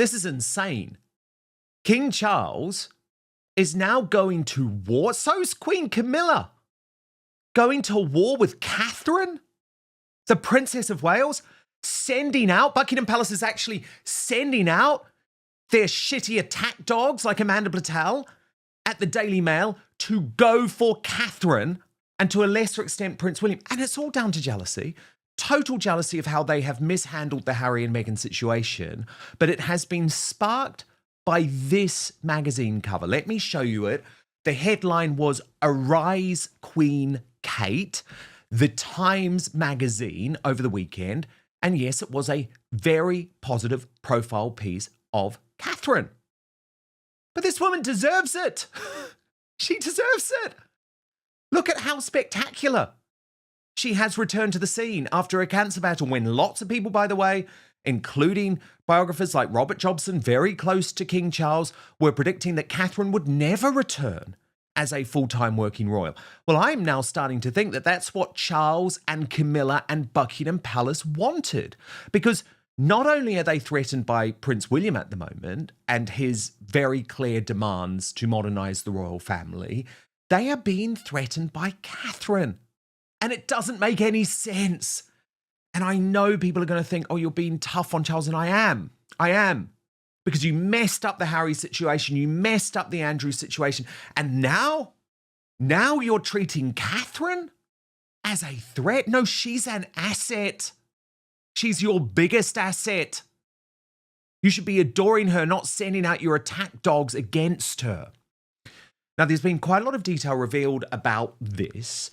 This is insane. King Charles is now going to war. So's Queen Camilla. Going to war with Catherine, the Princess of Wales, Buckingham Palace is actually sending out their shitty attack dogs like Amanda Blattel at the Daily Mail to go for Catherine and to a lesser extent Prince William. And it's all down to jealousy. Total jealousy of how they have mishandled the Harry and Meghan situation. But it has been sparked by this magazine cover. Let me show you it. The headline was Arise Queen Kate, the Times magazine over the weekend. And yes, it was a very positive profile piece of Catherine. But this woman deserves it. She deserves it. Look at how spectacular she has returned to the scene after a cancer battle when lots of people, by the way, including biographers like Robert Jobson, very close to King Charles, were predicting that Catherine would never return as a full-time working royal. Well, I'm now starting to think that that's what Charles and Camilla and Buckingham Palace wanted. Because not only are they threatened by Prince William at the moment and his very clear demands to modernise the royal family, they are being threatened by Catherine. And it doesn't make any sense. And I know people are going to think, oh, you're being tough on Charles, and I am. Because you messed up the Harry situation, you messed up the Andrew situation, and now you're treating Catherine as a threat? No, she's an asset. She's your biggest asset. You should be adoring her, not sending out your attack dogs against her. Now, there's been quite a lot of detail revealed about this.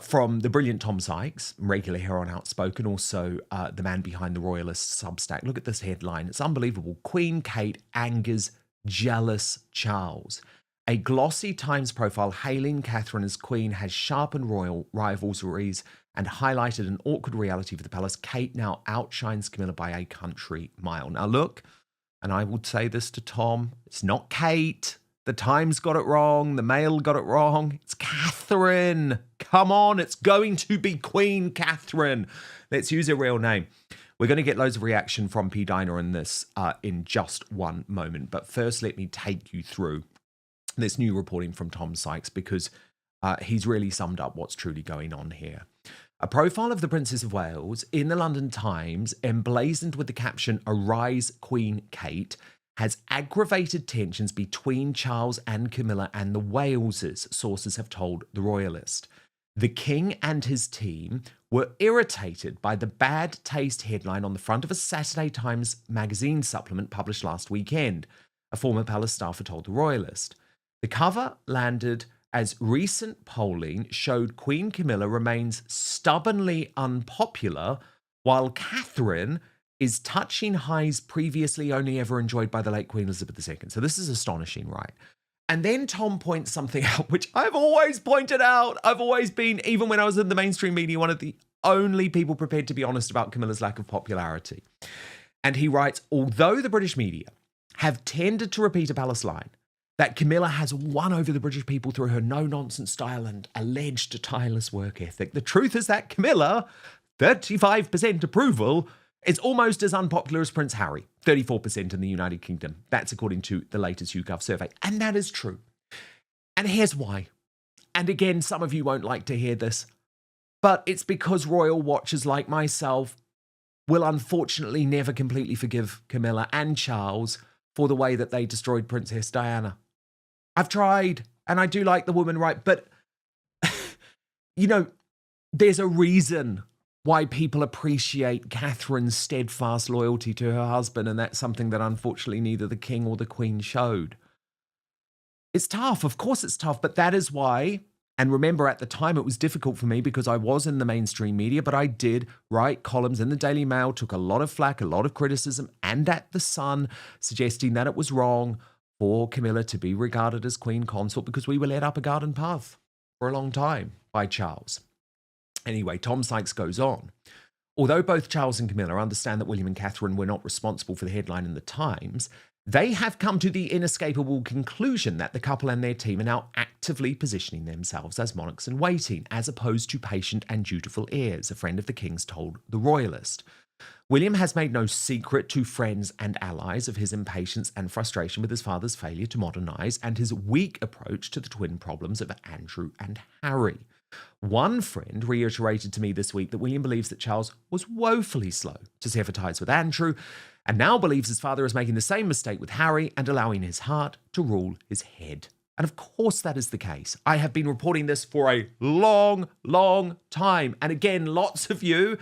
From the brilliant Tom Sykes, regular here on Outspoken, also the man behind the Royalist Substack. Look at this headline. It's unbelievable. Queen Kate angers jealous Charles. A glossy Times profile hailing Catherine as queen has sharpened royal rivalries and highlighted an awkward reality for the palace. Kate now outshines Camilla by a country mile. Now look, and I would say this to Tom, it's not Kate. The Times got it wrong. The Mail got it wrong. It's Catherine. Come on, it's going to be Queen Catherine. Let's use her real name. We're going to get loads of reaction from P. Diner in this in just one moment. But first, let me take you through this new reporting from Tom Sykes because he's really summed up what's truly going on here. A profile of the Princess of Wales in the London Times, emblazoned with the caption, Arise Queen Kate, has aggravated tensions between Charles and Camilla and the Waleses, sources have told The Royalist. The King and his team were irritated by the bad taste headline on the front of a Saturday Times magazine supplement published last weekend, a former palace staffer told The Royalist. The cover landed as recent polling showed Queen Camilla remains stubbornly unpopular, while Catherine is touching highs previously only ever enjoyed by the late Queen Elizabeth II. So this is astonishing, right? And then Tom points something out, which I've always pointed out. I've always been, even when I was in the mainstream media, one of the only people prepared to be honest about Camilla's lack of popularity. And he writes, although the British media have tended to repeat a palace line, that Camilla has won over the British people through her no-nonsense style and alleged tireless work ethic, the truth is that Camilla, 35% approval, is almost as unpopular as Prince Harry, 34% in the United Kingdom. That's according to the latest YouGov survey. And that is true. And here's why. And again, some of you won't like to hear this, but it's because royal watchers like myself will unfortunately never completely forgive Camilla and Charles for the way that they destroyed Princess Diana. I've tried, and I do like the woman, right? But, you know, there's a reason why people appreciate Catherine's steadfast loyalty to her husband, and that's something that unfortunately neither the king or the queen showed. It's tough, of course it's tough, but that is why, and remember at the time it was difficult for me because I was in the mainstream media, but I did write columns in the Daily Mail, took a lot of flack, a lot of criticism, and at The Sun, suggesting that it was wrong for Camilla to be regarded as queen consort because we were led up a garden path for a long time by Charles. Anyway, Tom Sykes goes on. Although both Charles and Camilla understand that William and Catherine were not responsible for the headline in the Times, they have come to the inescapable conclusion that the couple and their team are now actively positioning themselves as monarchs in waiting, as opposed to patient and dutiful heirs, a friend of the king's told The Royalist. William has made no secret to friends and allies of his impatience and frustration with his father's failure to modernise and his weak approach to the twin problems of Andrew and Harry. One friend reiterated to me this week that William believes that Charles was woefully slow to sever ties with Andrew, and now believes his father is making the same mistake with Harry and allowing his heart to rule his head. And of course that is the case. I have been reporting this for a long, long time. And again, lots of you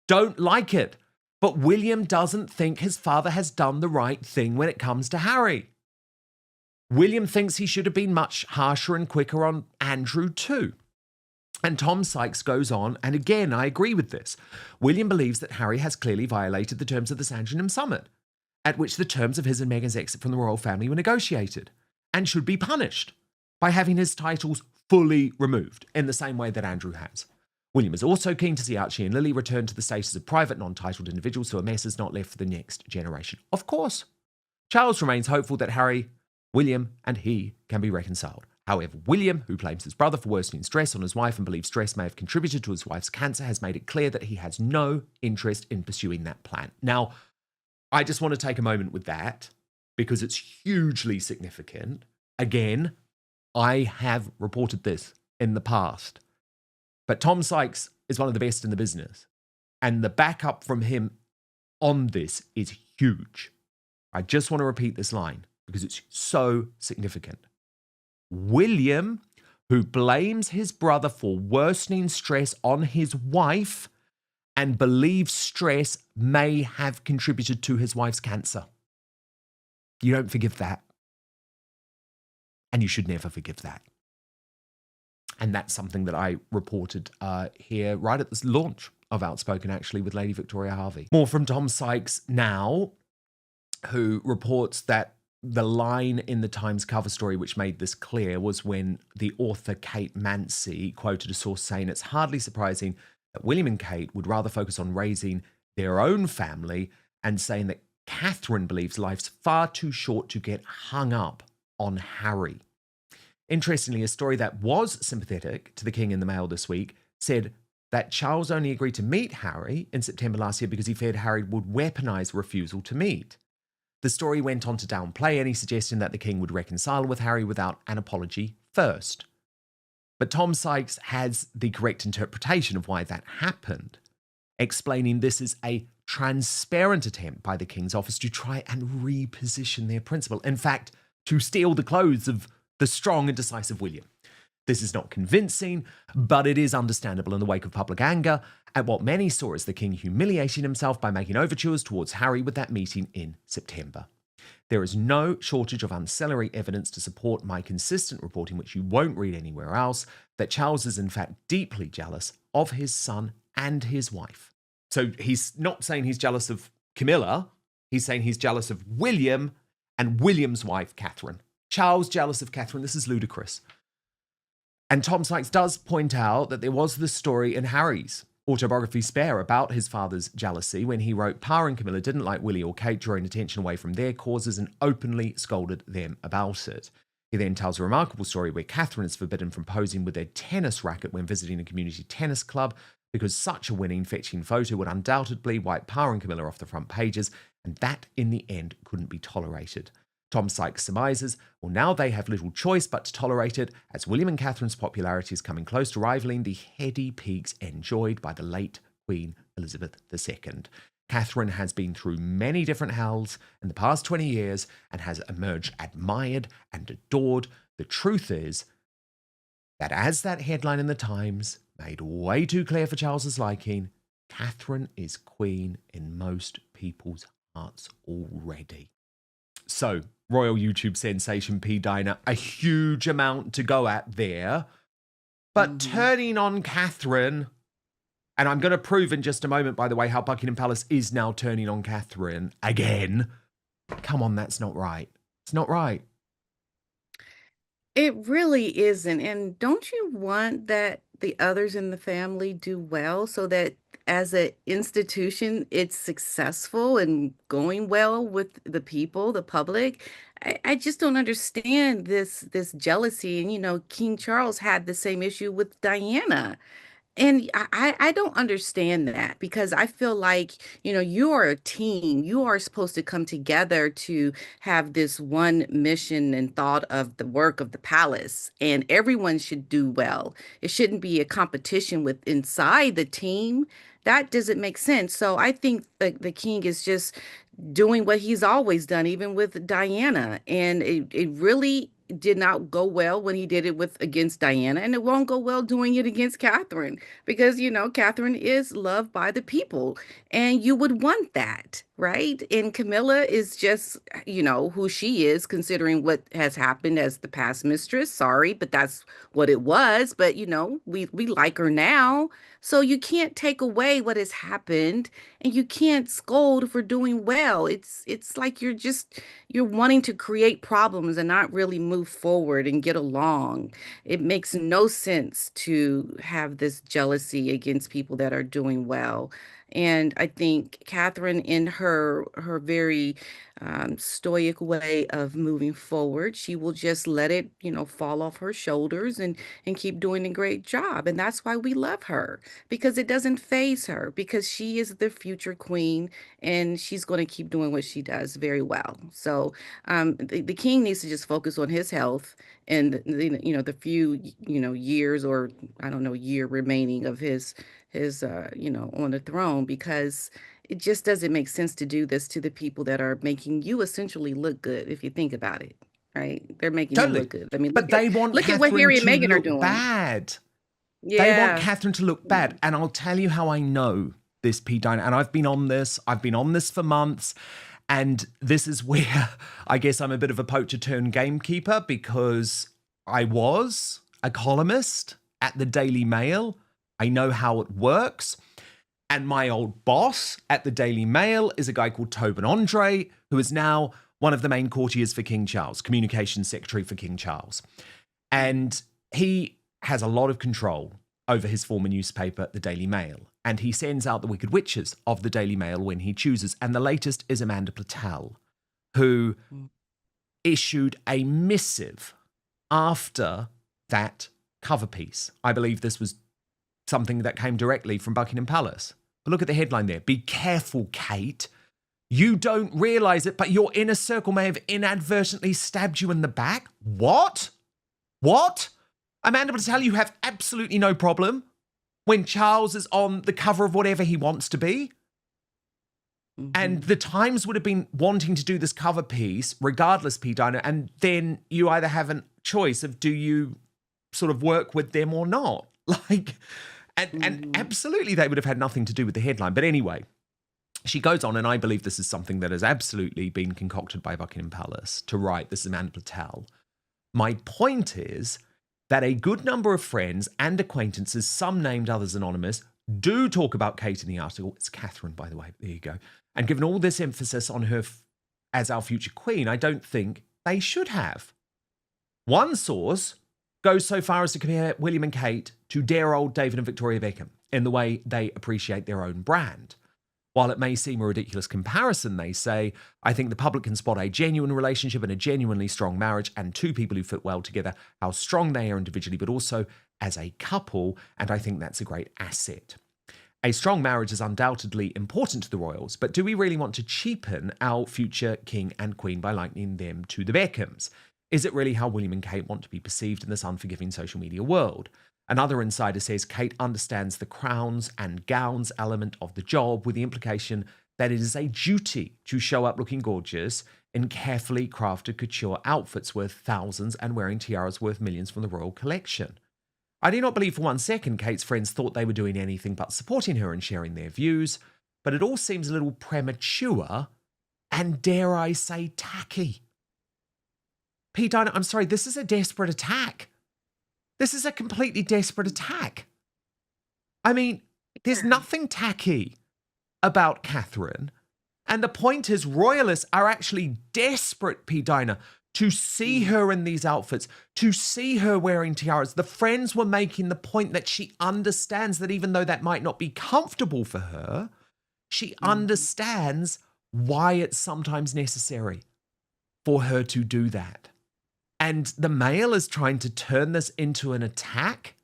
don't like it. But William doesn't think his father has done the right thing when it comes to Harry. William thinks he should have been much harsher and quicker on Andrew too. And Tom Sykes goes on, and again, I agree with this. William believes that Harry has clearly violated the terms of the Sandringham Summit, at which the terms of his and Meghan's exit from the royal family were negotiated, and should be punished by having his titles fully removed, in the same way that Andrew has. William is also keen to see Archie and Lily return to the status of private, non-titled individuals so a mess is not left for the next generation. Of course. Charles remains hopeful that Harry, William, and he can be reconciled. However, William, who blames his brother for worsening stress on his wife and believes stress may have contributed to his wife's cancer, has made it clear that he has no interest in pursuing that plan. Now, I just want to take a moment with that because it's hugely significant. Again, I have reported this in the past, but Tom Sykes is one of the best in the business, and the backup from him on this is huge. I just want to repeat this line because it's so significant. William, who blames his brother for worsening stress on his wife and believes stress may have contributed to his wife's cancer. You don't forgive that. And you should never forgive that. And that's something that I reported here right at the launch of Outspoken, actually, with Lady Victoria Harvey. More from Tom Sykes now, who reports that the line in the Times cover story which made this clear was when the author Kate Mancy quoted a source saying it's hardly surprising that William and Kate would rather focus on raising their own family, and saying that Catherine believes life's far too short to get hung up on Harry. Interestingly, a story that was sympathetic to the King in the Mail this week said that Charles only agreed to meet Harry in September last year because he feared Harry would weaponise refusal to meet. The story went on to downplay any suggestion that the King would reconcile with Harry without an apology first. But Tom Sykes has the correct interpretation of why that happened, explaining this is a transparent attempt by the King's office to try and reposition their principal. In fact, to steal the clothes of the strong and decisive William. This is not convincing, but it is understandable in the wake of public anger at what many saw as the King humiliating himself by making overtures towards Harry with that meeting in September. There is no shortage of unsavory evidence to support my consistent reporting, which you won't read anywhere else, that Charles is in fact deeply jealous of his son and his wife. So he's not saying he's jealous of Camilla, he's saying he's jealous of William and William's wife, Catherine. Charles jealous of Catherine, this is ludicrous. And Tom Sykes does point out that there was this story in Harry's autobiography Spare about his father's jealousy when he wrote Pa and Camilla didn't like Willie or Kate, drawing attention away from their causes and openly scolded them about it. He then tells a remarkable story where Catherine is forbidden from posing with their tennis racket when visiting a community tennis club because such a winning, fetching photo would undoubtedly wipe Pa and Camilla off the front pages, and that in the end couldn't be tolerated. Tom Sykes surmises, well, now they have little choice but to tolerate it, as William and Catherine's popularity is coming close to rivaling the heady peaks enjoyed by the late Queen Elizabeth II. Catherine has been through many different hells in the past 20 years and has emerged admired and adored. The truth is that, as that headline in the Times made way too clear for Charles's liking, Catherine is queen in most people's hearts already. So, royal YouTube sensation P. Diner, a huge amount to go at there. But turning on Catherine, and I'm going to prove in just a moment, by the way, how Buckingham Palace is now turning on Catherine again. Come on, that's not right. It's not right. It really isn't. And don't you want that the others in the family do well so that as an institution it's successful and going well with the people, the public? I just don't understand this jealousy. And King Charles had the same issue with Diana. And I don't understand that because I feel like, you are a team. You are supposed to come together to have this one mission and thought of the work of the palace, and everyone should do well. It shouldn't be a competition with inside the team. That doesn't make sense. So I think the king is just doing what he's always done, even with Diana. And it really did not go well when he did it with against Diana, and it won't go well doing it against Catherine because Catherine is loved by the people, and you would want that, right? And Camilla is just, who she is, considering what has happened as the past mistress. Sorry, but that's what it was. But we like her now. So you can't take away what has happened, and you can't scold for doing well. It's like you're wanting to create problems and not really move forward and get along. It makes no sense to have this jealousy against people that are doing well. And I think Catherine, in her very stoic way of moving forward, she will just let it, fall off her shoulders and keep doing a great job. And that's why we love her, because it doesn't phase her, because she is the future queen, and she's going to keep doing what she does very well. So the king needs to just focus on his health and the few years, or I don't know, year remaining of his on the throne, because it just doesn't make sense to do this to the people that are making you essentially look good, if you think about it, right? They're making you Totally. look good. I mean, But they want look at what Catherine Harry and to Meghan are look doing. bad. They want Yeah. Catherine to look bad. And I'll tell you how I know this, P. Dinah. And I've been on this for months. And this is where I guess I'm a bit of a poacher turned gamekeeper, because I was a columnist at the Daily Mail. I know how it works. And my old boss at the Daily Mail is a guy called Tobin Andre, who is now one of the main courtiers for King Charles, communications secretary for King Charles. And he has a lot of control over his former newspaper, the Daily Mail. And he sends out the Wicked Witches of the Daily Mail when he chooses. And the latest is Amanda Platel, who issued a missive after that cover piece. I believe this was something that came directly from Buckingham Palace. But look at the headline there. Be careful, Kate. You don't realise it, but your inner circle may have inadvertently stabbed you in the back. What? What? Amanda Patel, you have absolutely no problem when Charles is on the cover of whatever he wants to be. And the Times would have been wanting to do this cover piece, regardless, P. Dinah, and then you either have a choice of do you sort of work with them or not. And absolutely they would have had nothing to do with the headline. But anyway, she goes on, and I believe this is something that has absolutely been concocted by Buckingham Palace to write, this is Amanda Patel. My point is that a good number of friends and acquaintances, some named, others anonymous, do talk about Kate in the article. It's Catherine, by the way. There you go. And given all this emphasis on her as our future queen, I don't think they should have. One source goes so far as to compare William and Kate to dear old David and Victoria Beckham in the way they appreciate their own brand. While it may seem a ridiculous comparison, they say, I think the public can spot a genuine relationship and a genuinely strong marriage, and two people who fit well together, how strong they are individually, but also as a couple, and I think that's a great asset. A strong marriage is undoubtedly important to the royals, but do we really want to cheapen our future king and queen by likening them to the Beckhams? Is it really how William and Kate want to be perceived in this unforgiving social media world? Another insider says Kate understands the crowns and gowns element of the job, with the implication that it is a duty to show up looking gorgeous in carefully crafted couture outfits worth thousands and wearing tiaras worth millions from the royal collection. I do not believe for one second Kate's friends thought they were doing anything but supporting her and sharing their views, but it all seems a little premature and, dare I say, tacky. P. Dinah, I'm sorry, this is a desperate attack. This is a completely desperate attack. I mean, there's nothing tacky about Catherine. And the point is, royalists are actually desperate, P. Dinah, to see her in these outfits, to see her wearing tiaras. The friends were making the point that she understands that even though that might not be comfortable for her, she understands why it's sometimes necessary for her to do that. And the Mail is trying to turn this into an attack.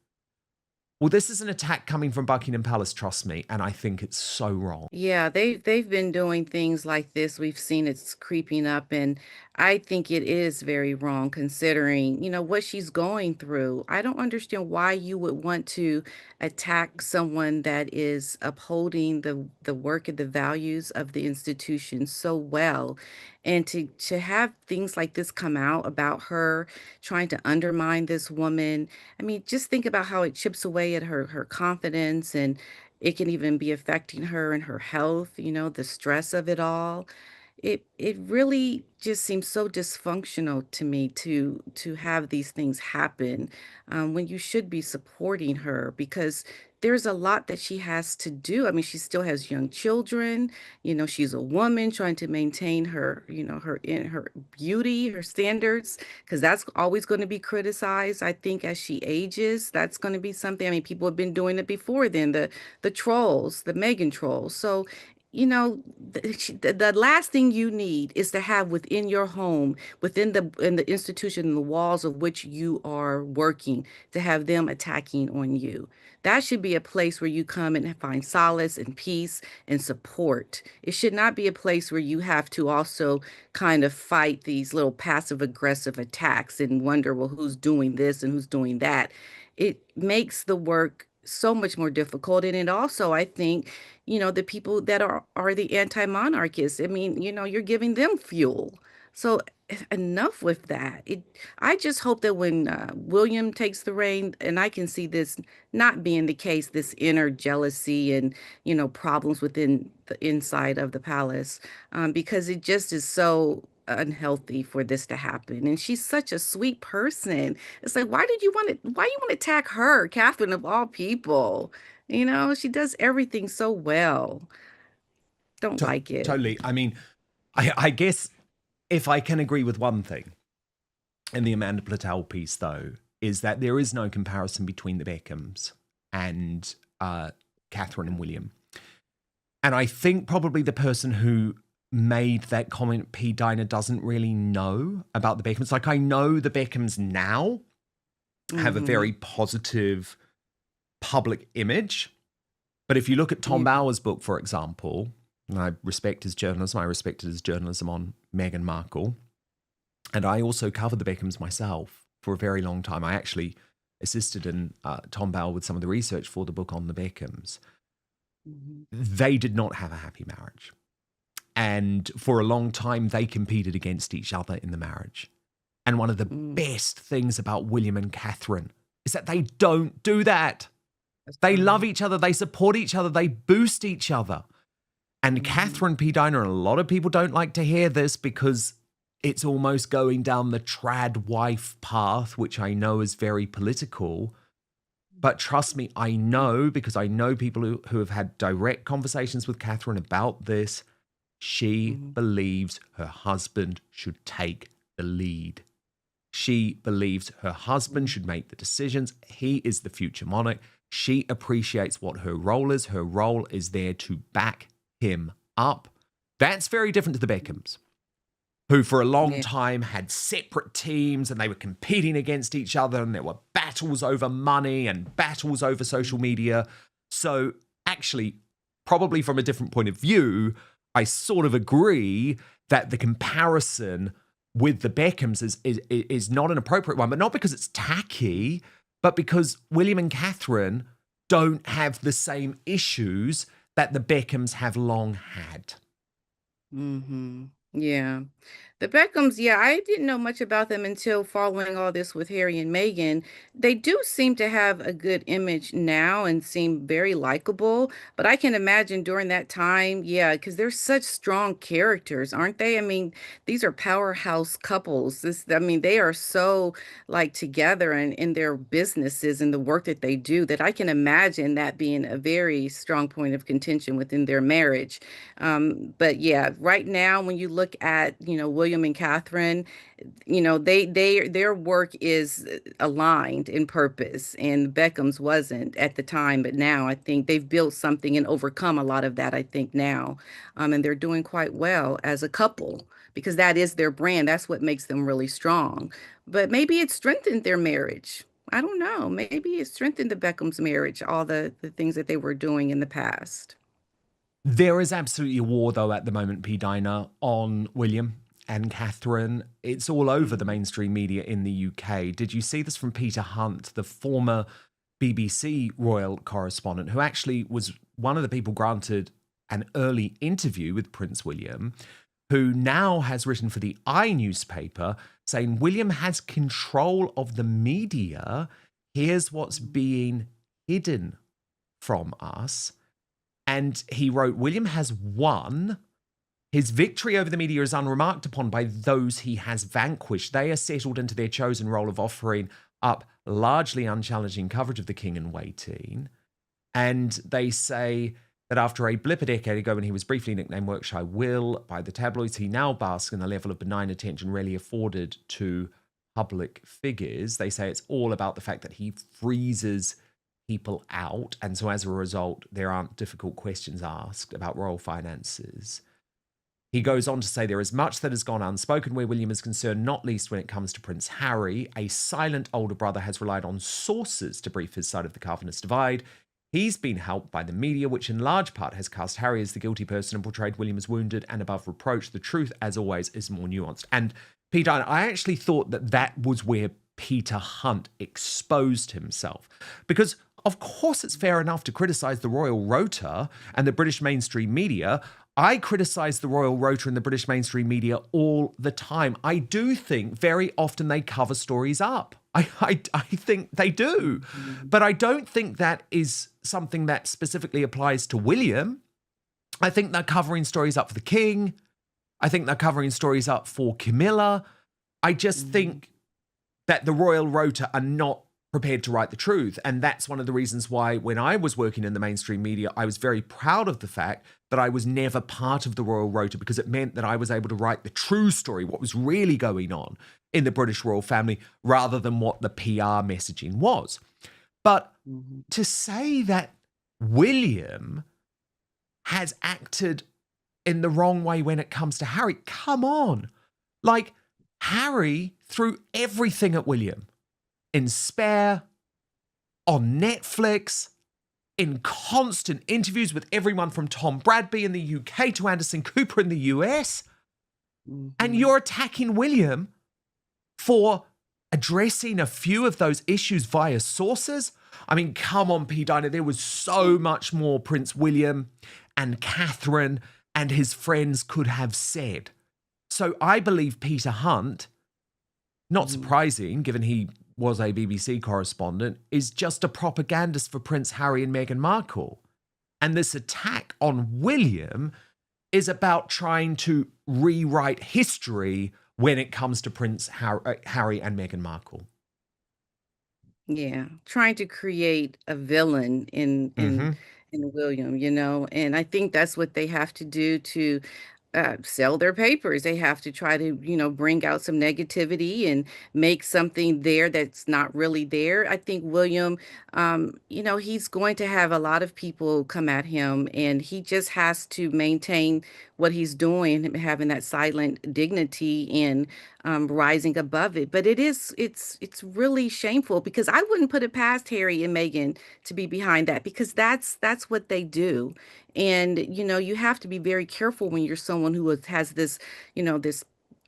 Well, this is an attack coming from Buckingham Palace, trust me, and I think it's so wrong. Yeah, they've been doing things like this. We've seen it's creeping up, and I think it is very wrong considering, what she's going through. I don't understand why you would want to attack someone that is upholding the work and the values of the institution so well. And to have things like this come out about her trying to undermine this woman. I mean, just think about how it chips away at her confidence, and it can even be affecting her and her health, the stress of it all. It really just seems so dysfunctional to me to have these things happen, when you should be supporting her because there's a lot that she has to do. I mean, she still has young children. She's a woman trying to maintain her, her beauty, her standards, because that's always going to be criticized. I think as she ages, that's going to be something. I mean, people have been doing it before then. The trolls, the Megan trolls. So the last thing you need is to have within your home, within the institution, the walls of which you are working, to have them attacking on you. That should be a place where you come and find solace and peace and support. It should not be a place where you have to also kind of fight these little passive aggressive attacks and wonder, well, who's doing this and who's doing that. It makes the work so much more difficult. And it also, I think, the people that are the anti-monarchists. I mean, you're giving them fuel. So enough with that. I just hope that when William takes the reign, and I can see this not being the case, this inner jealousy and problems within the inside of the palace, because it just is so unhealthy for this to happen. And she's such a sweet person. It's like, why you want to attack her, Catherine of all people? She does everything so well. Don't like it. Totally. I mean, I guess if I can agree with one thing in the Amanda Platel piece, though, is that there is no comparison between the Beckhams and Catherine and William. And I think probably the person who made that comment, P. Diner, doesn't really know about the Beckhams. Like, I know the Beckhams now have a Hmm. very positive public image. But if you look at Tom Yeah. Bauer's book, for example, and I respect his journalism, I respected his journalism on Meghan Markle. And I also covered the Beckhams myself for a very long time. I actually assisted in Tom Bauer with some of the research for the book on the Beckhams. Hmm. They did not have a happy marriage. And for a long time, they competed against each other in the marriage. And one of the Mm. best things about William and Catherine is that they don't do that. That's They love right. each other, they support each other, they boost each other. And Hmm. Catherine P. Diner, and a lot of people don't like to hear this because it's almost going down the trad wife path, which I know is very political. But trust me, I know because I know people who have had direct conversations with Catherine about this. She Hmm. believes her husband should take the lead. She believes her husband should make the decisions. He is the future monarch. She appreciates what her role is. Her role is there to back him up. That's very different to the Beckhams, who for a long Yeah. time had separate teams and they were competing against each other and there were battles over money and battles over social media. So, actually, probably from a different point of view, I sort of agree that the comparison with the Beckhams is not an appropriate one, but not because it's tacky, but because William and Catherine don't have the same issues that the Beckhams have long had. Hmm. Yeah. The Beckhams, yeah, I didn't know much about them until following all this with Harry and Meghan. They do seem to have a good image now and seem very likable, but I can imagine during that time, yeah, because they're such strong characters, aren't they? I mean, these are powerhouse couples. I mean, they are so like together and in their businesses and the work that they do that I can imagine that being a very strong point of contention within their marriage. But yeah, right now when you look at, William and Catherine, their work is aligned in purpose, and Beckham's wasn't at the time, but now I think they've built something and overcome a lot of that, I think now. And they're doing quite well as a couple because that is their brand. That's what makes them really strong. But maybe it strengthened their marriage. I don't know. Maybe it strengthened the Beckham's marriage, all the things that they were doing in the past. There is absolutely a war, though, at the moment, P. Diner, on William and Catherine. It's all over the Mhm. mainstream media in the UK. Did you see this from Peter Hunt, the former BBC royal correspondent, who actually was one of the people granted an early interview with Prince William, who now has written for the I newspaper saying William has control of the media. Here's what's being hidden from us. And he wrote, William has won. His victory over the media is unremarked upon by those he has vanquished. They are settled into their chosen role of offering up largely unchallenging coverage of the king in waiting. And they say that after a blip a decade ago when he was briefly nicknamed Workshire Will by the tabloids, he now basks in a level of benign attention rarely afforded to public figures. They say it's all about the fact that he freezes people out. And so as a result, there aren't difficult questions asked about royal finances. He goes on to say there is much that has gone unspoken where William is concerned, not least when it comes to Prince Harry. A silent older brother has relied on sources to brief his side of the Calvinist divide. He's been helped by the media, which in large part has cast Harry as the guilty person and portrayed William as wounded and above reproach. The truth, as always, is more nuanced. And Peter, I actually thought that that was where Peter Hunt exposed himself. Because, of course, it's fair enough to criticise the Royal Rota and the British mainstream media. I criticise the Royal Rota and the British mainstream media all the time. I do think very often they cover stories up. I think they do. Mhm. But I don't think that is something that specifically applies to William. I think they're covering stories up for the king. I think they're covering stories up for Camilla. I just Mhm. think that the Royal Rota are not prepared to write the truth. And that's one of the reasons why, when I was working in the mainstream media, I was very proud of the fact that I was never part of the Royal Rota, because it meant that I was able to write the true story, what was really going on in the British royal family, rather than what the PR messaging was. But Mhm. to say that William has acted in the wrong way when it comes to Harry, come on. Like, Harry threw everything at William in Spare, on Netflix, in constant interviews with everyone from Tom Bradby in the UK to Anderson Cooper in the US. And Mhm. you're attacking William for addressing a few of those issues via sources. I mean, come on, P. Diner. There was so much more Prince William and Catherine and his friends could have said. So I believe Peter Hunt, not Mhm. surprising given he was a BBC correspondent, is just a propagandist for Prince Harry and Meghan Markle. And this attack on William is about trying to rewrite history when it comes to Prince Harry and Meghan Markle. Yeah, trying to create a villain Mm-hmm. in William, and I think that's what they have to do to sell their papers. They have to try to, bring out some negativity and make something there that's not really there. I think William, he's going to have a lot of people come at him, and he just has to maintain what he's doing, having that silent dignity and rising above it. But it's really shameful, because I wouldn't put it past Harry and Meghan to be behind that, because that's what they do. And, you have to be very careful when you're someone who has this,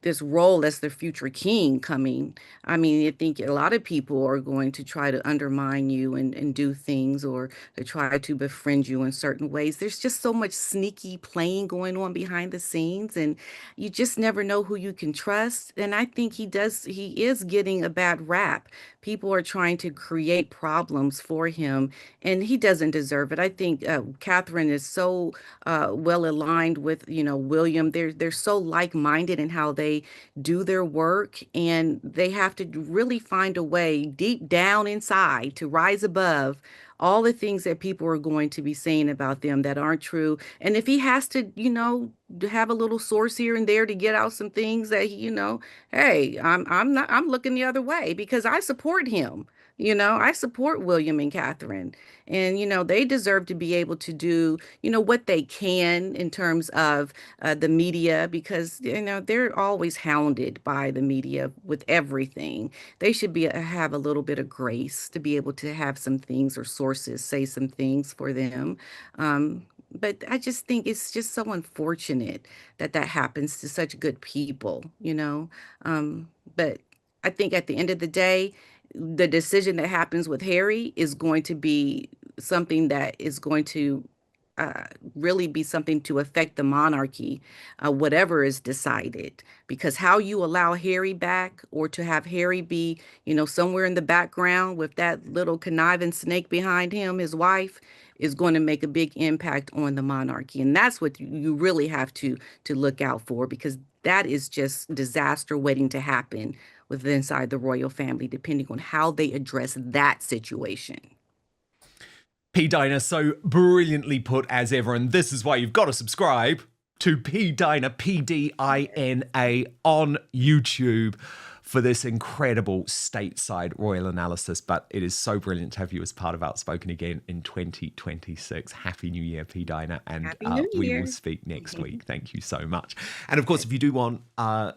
this role as the future king coming. I mean, I think a lot of people are going to try to undermine you and do things, or to try to befriend you in certain ways. There's just so much sneaky playing going on behind the scenes, and you just never know who you can trust. And I think he is getting a bad rap. People are trying to create problems for him, and he doesn't deserve it. I think Catherine is so well aligned with William. They're so like minded in how they do their work, and they have to really find a way deep down inside to rise above all the things that people are going to be saying about them that aren't true. And if he has to, to have a little source here and there to get out some things that hey, I'm looking the other way because I support him. I support William and Catherine. And, they deserve to be able to do, what they can in terms of the media because, they're always hounded by the media with everything. They should have a little bit of grace to be able to have some things or sources say some things for them. But I just think it's just so unfortunate that that happens to such good people. But I think at the end of the day, the decision that happens with Harry is going to be something that is going to uh, really be something to affect the monarchy, whatever is decided. Because how you allow Harry back, or to have Harry be, somewhere in the background with that little conniving snake behind him, his wife, is going to make a big impact on the monarchy. And that's what you really have to look out for, because that is just disaster waiting to happen with inside the royal family, depending on how they address that situation. P. Diner, so brilliantly put as ever, and this is why you've got to subscribe to P. Diner, P-D-I-N-A, on YouTube for this incredible stateside royal analysis. But it is so brilliant to have you as part of Outspoken again in 2026. Happy New Year, P. Diner, and Happy New we Year. will speak next week. Thank you so much. And of course, if you do want our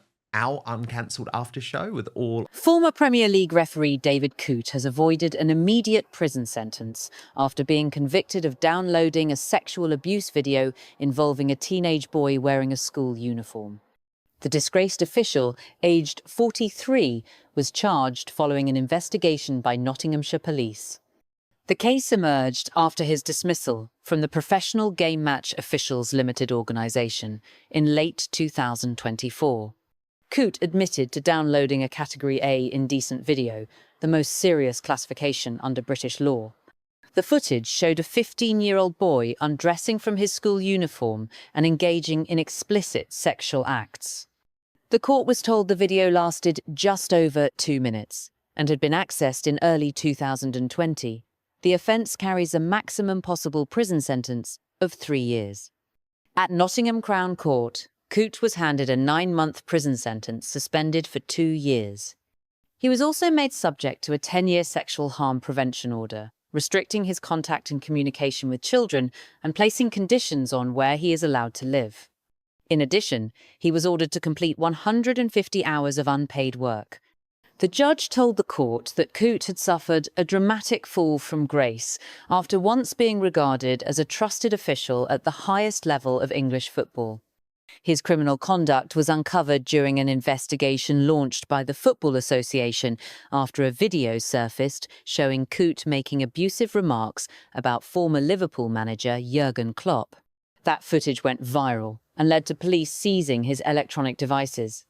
uncancelled after show with all... Former Premier League referee David Coote has avoided an immediate prison sentence after being convicted of downloading a sexual abuse video involving a teenage boy wearing a school uniform. The disgraced official, aged 43, was charged following an investigation by Nottinghamshire police. The case emerged after his dismissal from the Professional Game Match Officials Limited organisation in late 2024. Coote admitted to downloading a Category A indecent video, the most serious classification under British law. The footage showed a 15-year-old boy undressing from his school uniform and engaging in explicit sexual acts. The court was told the video lasted just over 2 minutes and had been accessed in early 2020. The offence carries a maximum possible prison sentence of 3 years. At Nottingham Crown Court, Coote was handed a 9-month prison sentence suspended for 2 years. He was also made subject to a 10-year sexual harm prevention order, restricting his contact and communication with children and placing conditions on where he is allowed to live. In addition, he was ordered to complete 150 hours of unpaid work. The judge told the court that Coote had suffered a dramatic fall from grace after once being regarded as a trusted official at the highest level of English football. His criminal conduct was uncovered during an investigation launched by the Football Association after a video surfaced showing Coote making abusive remarks about former Liverpool manager Jurgen Klopp. That footage went viral and led to police seizing his electronic devices.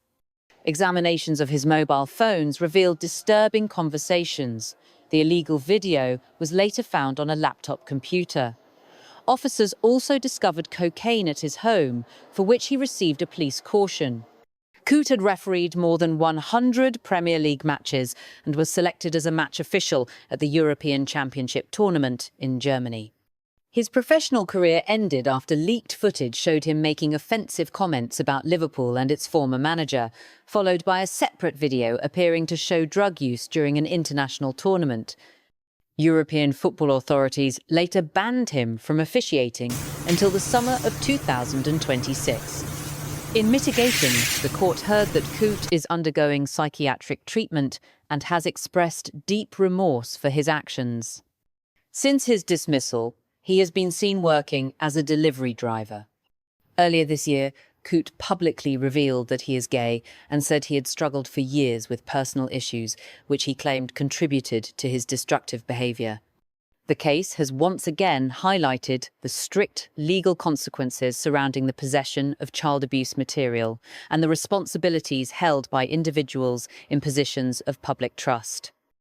Examinations of his mobile phones revealed disturbing conversations. The illegal video was later found on a laptop computer. Officers also discovered cocaine at his home, for which he received a police caution. Coote had refereed more than 100 Premier League matches and was selected as a match official at the European Championship tournament in Germany. His professional career ended after leaked footage showed him making offensive comments about Liverpool and its former manager, followed by a separate video appearing to show drug use during an international tournament. European football authorities later banned him from officiating until the summer of 2026. In mitigation, the court heard that Coote is undergoing psychiatric treatment and has expressed deep remorse for his actions. Since his dismissal, he has been seen working as a delivery driver. Earlier this year, Coote publicly revealed that he is gay and said he had struggled for years with personal issues, which he claimed contributed to his destructive behaviour. The case has once again highlighted the strict legal consequences surrounding the possession of child abuse material and the responsibilities held by individuals in positions of public trust.